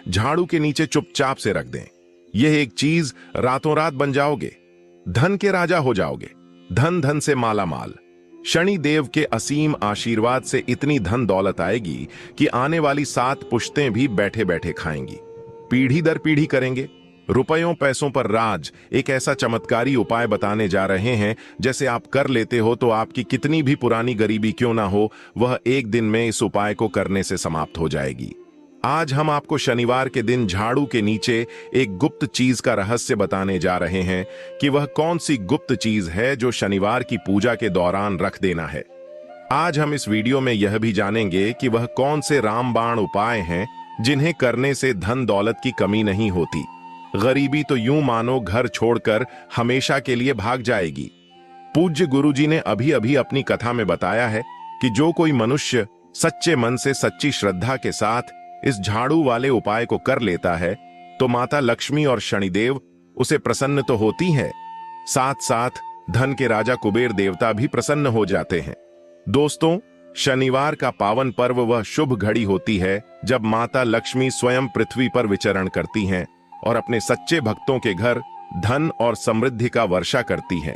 झाड़ू के नीचे चुपचाप से रख दें। यह एक चीज रातों रात बन जाओगे, धन के राजा हो जाओगे, धन धन से माला माल। शनि देव के असीम आशीर्वाद से इतनी धन दौलत आएगी कि आने वाली 7 पुश्तें भी बैठे बैठे खाएंगी, पीढ़ी दर पीढ़ी करेंगे। रुपयों पैसों पर राज एक ऐसा चमत्कारी उपाय बताने जा रहे हैं, जैसे आप कर लेते हो तो आपकी कितनी भी पुरानी गरीबी क्यों ना हो, वह एक दिन में इस उपाय को करने से समाप्त हो जाएगी। आज हम आपको शनिवार के दिन झाड़ू के नीचे एक गुप्त चीज का रहस्य बताने जा रहे हैं कि वह कौन सी गुप्त चीज है जो शनिवार की पूजा के दौरान रख देना है। आज हम इस वीडियो में यह भी जानेंगे कि वह कौन से रामबाण उपाय हैं जिन्हें करने से धन दौलत की कमी नहीं होती, गरीबी तो यूं मानो घर छोड़कर हमेशा के लिए भाग जाएगी। पूज्य गुरुजी ने अभी अभी अपनी कथा में बताया है कि जो कोई मनुष्य सच्चे मन से सच्ची श्रद्धा के साथ इस झाड़ू वाले उपाय को कर लेता है तो माता लक्ष्मी और शनिदेव उसे प्रसन्न तो होती है, साथ साथ धन के राजा कुबेर देवता भी प्रसन्न हो जाते हैं। दोस्तों, शनिवार का पावन पर्व वह शुभ घड़ी होती है जब माता लक्ष्मी स्वयं पृथ्वी पर विचरण करती हैं और अपने सच्चे भक्तों के घर धन और समृद्धि का वर्षा करती हैं।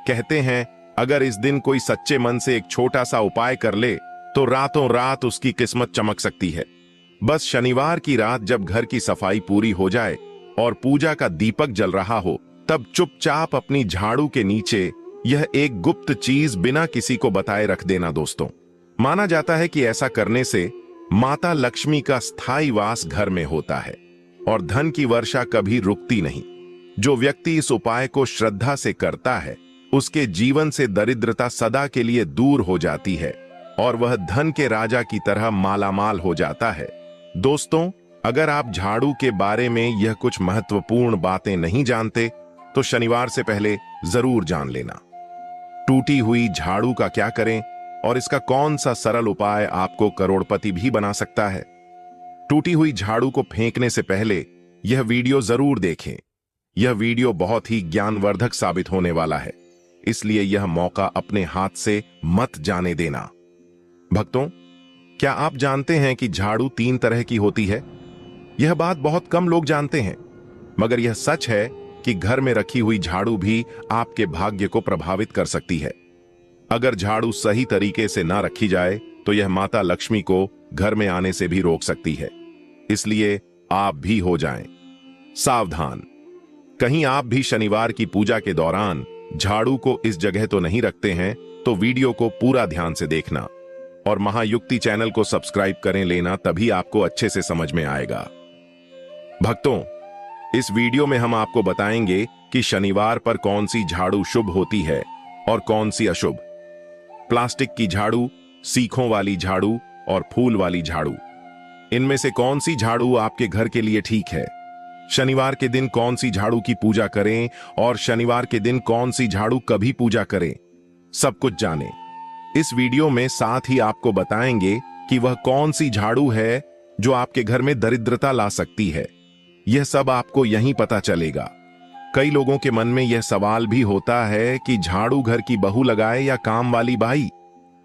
कहते हैं, अगर इस दिन कोई सच्चे मन से एक छोटा सा उपाय कर ले तो रातों रात उसकी किस्मत चमक सकती है। बस शनिवार की रात जब घर की सफाई पूरी हो जाए और पूजा का दीपक जल रहा हो, तब चुपचाप अपनी झाड़ू के नीचे यह एक गुप्त चीज बिना किसी को बताए रख देना। दोस्तों, माना जाता है कि ऐसा करने से माता लक्ष्मी का स्थायी वास घर में होता है और धन की वर्षा कभी रुकती नहीं। जो व्यक्ति इस उपाय को श्रद्धा से करता है, उसके जीवन से दरिद्रता सदा के लिए दूर हो जाती है और वह धन के राजा की तरह मालामाल हो जाता है। दोस्तों, अगर आप झाड़ू के बारे में यह कुछ महत्वपूर्ण बातें नहीं जानते तो शनिवार से पहले जरूर जान लेना। टूटी हुई झाड़ू का क्या करें और इसका कौन सा सरल उपाय आपको करोड़पति भी बना सकता है। टूटी हुई झाड़ू को फेंकने से पहले यह वीडियो जरूर देखें। यह वीडियो बहुत ही ज्ञानवर्धक साबित होने वाला है, इसलिए यह मौका अपने हाथ से मत जाने देना। भक्तों, क्या आप जानते हैं कि झाड़ू 3 तरह की होती है? यह बात बहुत कम लोग जानते हैं, मगर यह सच है कि घर में रखी हुई झाड़ू भी आपके भाग्य को प्रभावित कर सकती है। अगर झाड़ू सही तरीके से ना रखी जाए तो यह माता लक्ष्मी को घर में आने से भी रोक सकती है। इसलिए आप भी हो जाएं सावधान। कहीं आप भी शनिवार की पूजा के दौरान झाड़ू को इस जगह तो नहीं रखते हैं, तो वीडियो को पूरा ध्यान से देखना और महायुक्ति चैनल को सब्सक्राइब करें लेना, तभी आपको अच्छे से समझ में आएगा। भक्तों, इस वीडियो में हम आपको बताएंगे कि शनिवार पर कौन सी झाड़ू शुभ होती है और कौन सी अशुभ। प्लास्टिक की झाड़ू, सीखों वाली झाड़ू और फूल वाली झाड़ू, इनमें से कौन सी झाड़ू आपके घर के लिए ठीक है। शनिवार के दिन कौन सी झाड़ू की पूजा करें और शनिवार के दिन कौन सी झाड़ू कभी पूजा करें, सब कुछ जानें। इस वीडियो में साथ ही आपको बताएंगे कि वह कौन सी झाड़ू है जो आपके घर में दरिद्रता ला सकती है। यह सब आपको यहीं पता चलेगा। कई लोगों के मन में यह सवाल भी होता है कि झाड़ू घर की बहू लगाए या काम वाली बाई।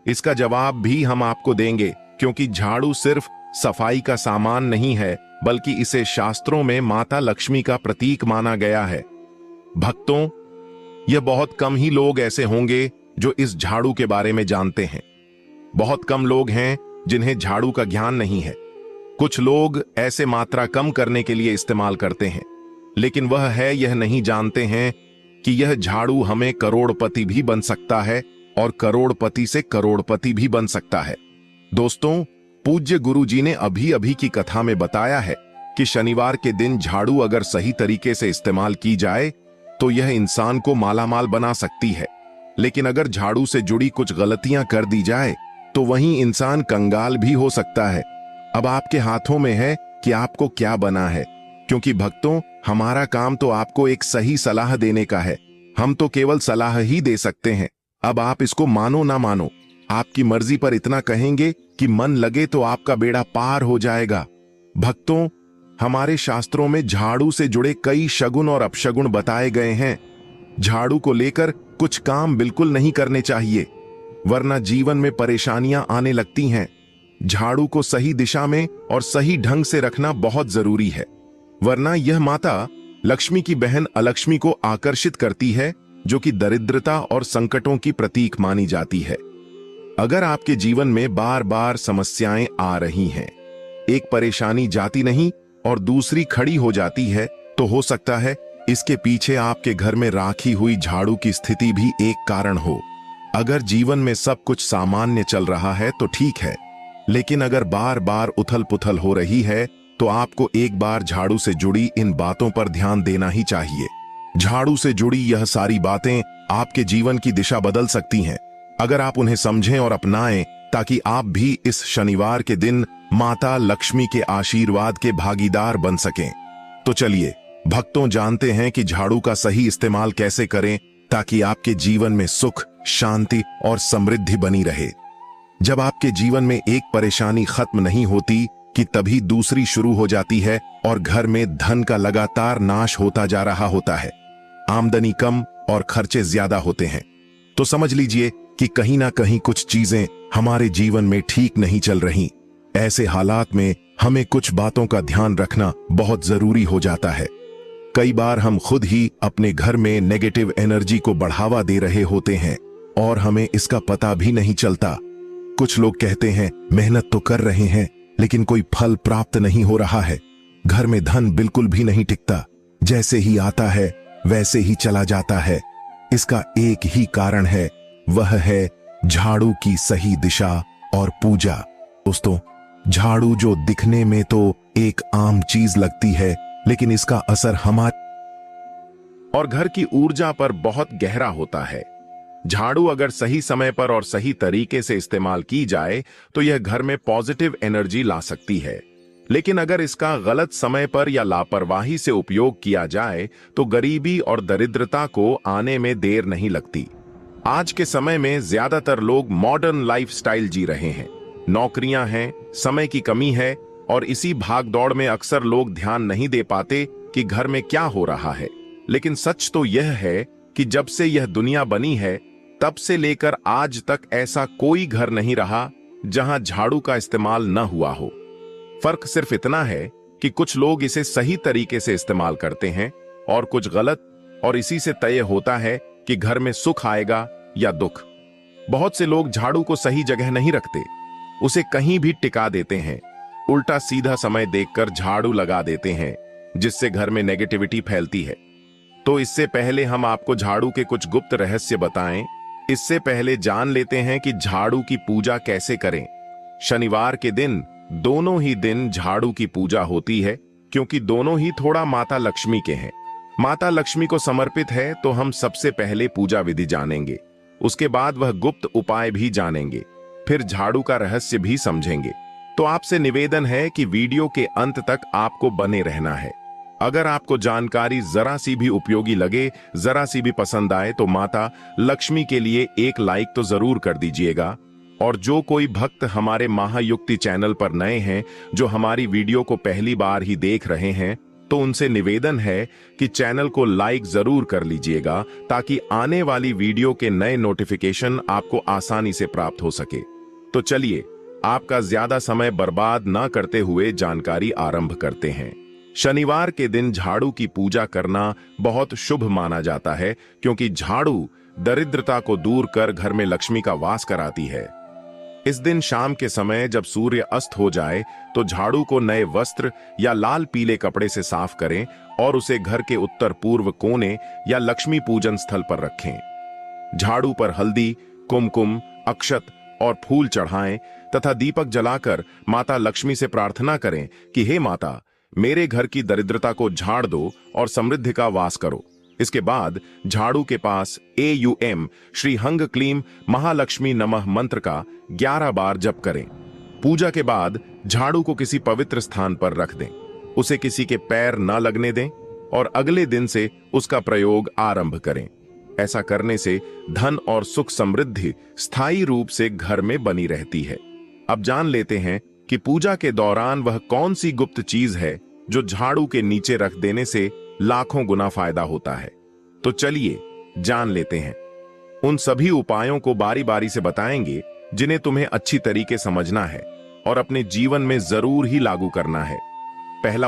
इसका जवाब भी हम आपको देंगे, क्योंकि झाड़ू सिर्फ सफाई का सामान नहीं है, बल्कि इसे शास्त्रों में माता लक्ष्मी का प्रतीक माना गया है। भक्तों, यह बहुत कम ही लोग ऐसे होंगे जो इस झाड़ू के बारे में जानते हैं। बहुत कम लोग हैं जिन्हें झाड़ू का ज्ञान नहीं है। कुछ लोग ऐसे मात्रा कम करने के लिए इस्तेमाल करते हैं, लेकिन वह है यह नहीं जानते हैं कि यह झाड़ू हमें करोड़पति भी बन सकता है और करोड़पति से करोड़पति भी बन सकता है। दोस्तों, पूज्य गुरुजी ने अभी अभी की कथा में बताया है कि शनिवार के दिन झाड़ू अगर सही तरीके से इस्तेमाल की जाए तो यह इंसान को मालामाल बना सकती है, लेकिन अगर झाड़ू से जुड़ी कुछ गलतियां कर दी जाए तो वहीं इंसान कंगाल भी हो सकता है। अब आपके हाथों में है कि आपको क्या बना है, क्योंकि भक्तों, हमारा काम तो आपको एक सही सलाह देने का है। हम तो केवल सलाह ही दे सकते हैं। अब आप इसको मानो ना मानो, आपकी मर्जी पर इतना कहेंगे कि मन लगे तो आपका बेड़ा पार हो जाएगा। भक्तों, हमारे शास्त्रों में झाड़ू से जुड़े कई शगुन और अपशगुन बताए गए हैं। झाड़ू को लेकर कुछ काम बिल्कुल नहीं करने चाहिए, वरना जीवन में परेशानियां आने लगती हैं। झाड़ू को सही दिशा में और सही ढंग से रखना बहुत जरूरी है, वरना यह माता लक्ष्मी की बहन अलक्ष्मी को आकर्षित करती है, जो कि दरिद्रता और संकटों की प्रतीक मानी जाती है। अगर आपके जीवन में बार बार समस्याएं आ रही हैं, एक परेशानी जाती नहीं और दूसरी खड़ी हो जाती है, तो हो सकता है इसके पीछे आपके घर में राखी हुई झाड़ू की स्थिति भी एक कारण हो। अगर जीवन में सब कुछ सामान्य चल रहा है तो ठीक है, लेकिन अगर बार बार उथल पुथल हो रही है तो आपको एक बार झाड़ू से जुड़ी इन बातों पर ध्यान देना ही चाहिए। झाड़ू से जुड़ी यह सारी बातें आपके जीवन की दिशा बदल सकती हैं, अगर आप उन्हें समझें और अपनाएं, ताकि आप भी इस शनिवार के दिन माता लक्ष्मी के आशीर्वाद के भागीदार बन सकें। तो चलिए भक्तों, जानते हैं कि झाड़ू का सही इस्तेमाल कैसे करें ताकि आपके जीवन में सुख, शांति और समृद्धि बनी रहे। जब आपके जीवन में एक परेशानी खत्म नहीं होती कि तभी दूसरी शुरू हो जाती है और घर में धन का लगातार नाश होता जा रहा होता है। आमदनी कम और खर्चे ज्यादा होते हैं। तो समझ लीजिए कि कहीं ना कहीं कुछ चीजें हमारे जीवन में ठीक नहीं चल रही। ऐसे हालात में हमें कुछ बातों का ध्यान रखना बहुत जरूरी हो जाता है। कई बार हम खुद ही अपने घर में नेगेटिव एनर्जी को बढ़ावा दे रहे होते हैं और हमें इसका पता भी नहीं चलता। कुछ लोग कहते हैं मेहनत तो कर रहे हैं लेकिन कोई फल प्राप्त नहीं हो रहा है। घर में धन बिल्कुल भी नहीं टिकता, जैसे ही आता है वैसे ही चला जाता है। इसका एक ही कारण है, वह है झाड़ू की सही दिशा और पूजा। दोस्तों, झाड़ू जो दिखने में तो एक आम चीज लगती है, लेकिन इसका असर हमारे और घर की ऊर्जा पर बहुत गहरा होता है। झाड़ू अगर सही समय पर और सही तरीके से इस्तेमाल की जाए तो यह घर में पॉजिटिव एनर्जी ला सकती है, लेकिन अगर इसका गलत समय पर या लापरवाही से उपयोग किया जाए तो गरीबी और दरिद्रता को आने में देर नहीं लगती। आज के समय में ज्यादातर लोग मॉडर्न लाइफस्टाइल जी रहे हैं। नौकरियां हैं, समय की कमी है और इसी भागदौड़ में अक्सर लोग ध्यान नहीं दे पाते कि घर में क्या हो रहा है। लेकिन सच तो यह है कि जब से यह दुनिया बनी है तब से लेकर आज तक ऐसा कोई घर नहीं रहा जहां झाड़ू का इस्तेमाल न हुआ हो। फर्क सिर्फ इतना है कि कुछ लोग इसे सही तरीके से इस्तेमाल करते हैं और कुछ गलत, और इसी से तय होता है कि घर में सुख आएगा या दुख। बहुत से लोग झाड़ू को सही जगह नहीं रखते, उसे कहीं भी टिका देते हैं, उल्टा सीधा समय देखकर झाड़ू लगा देते हैं, जिससे घर में नेगेटिविटी फैलती है। तो इससे पहले हम आपको झाड़ू के कुछ गुप्त रहस्य बताएं। इससे पहले जान लेते हैं कि झाड़ू की पूजा कैसे करें। शनिवार के दिन दोनों ही दिन झाड़ू की पूजा होती है, क्योंकि दोनों ही थोड़ा माता लक्ष्मी के हैं। माता लक्ष्मी को समर्पित है, तो हम सबसे पहले पूजा विधि जानेंगे, उसके बाद वह गुप्त उपाय भी जानेंगे, फिर झाड़ू का रहस्य भी समझेंगे। तो आपसे निवेदन है कि वीडियो के अंत तक आपको बने रहना है। अगर आपको जानकारी जरा सी भी उपयोगी लगे, जरा सी भी पसंद आए, तो माता लक्ष्मी के लिए एक लाइक तो जरूर कर दीजिएगा। और जो कोई भक्त हमारे महायुक्ति चैनल पर नए हैं, जो हमारी वीडियो को पहली बार ही देख रहे हैं, तो उनसे निवेदन है कि चैनल को लाइक जरूर कर लीजिएगा, ताकि आने वाली वीडियो के नए नोटिफिकेशन आपको आसानी से प्राप्त हो सके। तो चलिए, आपका ज्यादा समय बर्बाद ना करते हुए जानकारी आरंभ करते हैं। शनिवार के दिन झाड़ू की पूजा करना बहुत शुभ माना जाता है, क्योंकि झाड़ू दरिद्रता को दूर कर घर में लक्ष्मी का वास कराती है। इस दिन शाम के समय जब सूर्य अस्त हो जाए तो झाड़ू को नए वस्त्र या लाल पीले कपड़े से साफ करें और उसे घर के उत्तर पूर्व कोने या लक्ष्मी पूजन स्थल पर रखें। झाड़ू पर हल्दी, कुमकुम, अक्षत और फूल चढ़ाएं तथा दीपक जलाकर माता लक्ष्मी से प्रार्थना करें कि हे माता, मेरे घर की दरिद्रता को झाड़ दो और समृद्धि का वास करो। इसके बाद झाड़ू के पास AUM श्री हंग क्लीम महालक्ष्मी नमः मंत्र का 11 बार जप करें। पूजा के बाद झाड़ू को किसी पवित्र स्थान पर रख दें, उसे किसी के पैर न लगने दें और अगले दिन से उसका प्रयोग आरंभ करें। ऐसा करने से धन और सुख समृद्धि स्थायी रूप से घर में बनी रहती है। अब जान लेते हैं कि पूजा के दौरान वह कौन सी गुप्त चीज है जो झाड़ू के नीचे रख देने से लाखों गुना फायदा होता है। तो चलिए जान लेते हैं। उन सभी उपायों को बारी बारी से बताएंगे जिन्हें तुम्हें अच्छी तरीके समझना है और अपने जीवन में जरूर ही लागू करना है। पहला